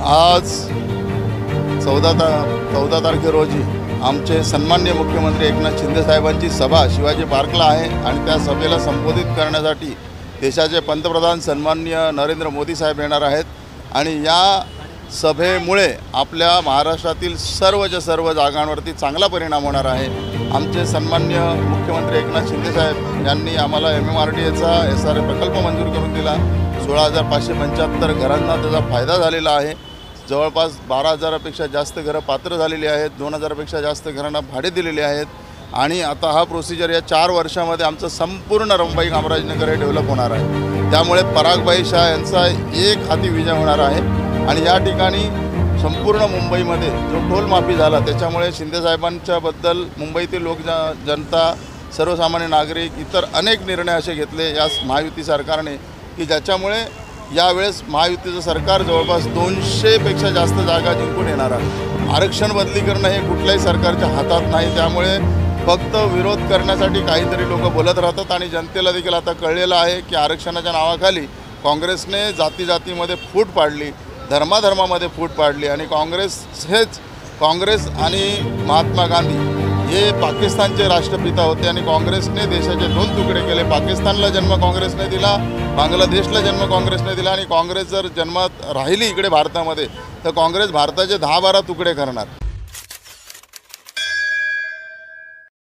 आज 14 तारखे रोजी आमचे सन्माननीय मुख्यमंत्री एकनाथ शिंदे साहेबांची सभा शिवाजी पार्कला आहे आणि त्या सभेला संबोधित करण्यासाठी देशाचे पंतप्रधान सन्माननीय नरेंद्र मोदी साहेब येणार आहेत आणि या सभेमुळे आपल्या महाराष्ट्रातील सर्व जागांवरती चांगला परिणाम होणार आहे। आमचे सन्माननीय मुख्यमंत्री एकनाथ शिंदे साहेब यांनी आम्हाला MMRDAचा SRA प्रकल्प मंजूर करून दिला। 16,575 घरांना त्याचा फायदा झालेला आहे। जवळपास 12,000पेक्षा जास्त घरं पात्र झालेली आहेत। 2,000पेक्षा जास्त घरांना भाडे दिलेले आहेत आणि आता हा प्रोसिजर या 4 वर्षामध्ये आमचं संपूर्ण रंभाई कामराजनगर हे डेव्हलप होणार आहे। त्यामुळे परागभाई शाह यांचा एक हाती विजय होणार आहे आणि या ठिकाणी संपूर्ण मुंबईमध्ये जो टोल माफी झाला त्याच्यामुळे शिंदे साहेबांच्याबद्दल मुंबईतील जनता, सर्वसामान्य नागरिक, इतर अनेक निर्णय असे घेतले या महायुती सरकारने की ज्याच्यामुळे यावेळेस महायुतीचं सरकार जवळपास 200पेक्षा जास्त जागा जिंकून येणार आहे। आरक्षण बदली करणं हे कुठल्याही सरकारच्या हातात नाही, त्यामुळे फक्त विरोध करण्यासाठी काहीतरी लोक बोलत राहतात आणि जनतेला देखील आता कळलेलं आहे की आरक्षणाच्या नावाखाली काँग्रेसने जातीमध्ये फूट पाडली, धर्मामध्ये फूट पाडली आणि काँग्रेस आणि महात्मा गांधी हे पाकिस्तानचे राष्ट्रपिता होते आणि काँग्रेसने देशाचे 2 तुकडे केले। पाकिस्तानला जन्म काँग्रेसने दिला, बांगलादेशला जन्म काँग्रेसने दिला आणि काँग्रेस जर जन्मात राहिली इकडे भारतामध्ये तर काँग्रेस भारताचे 10-12 तुकडे करणार।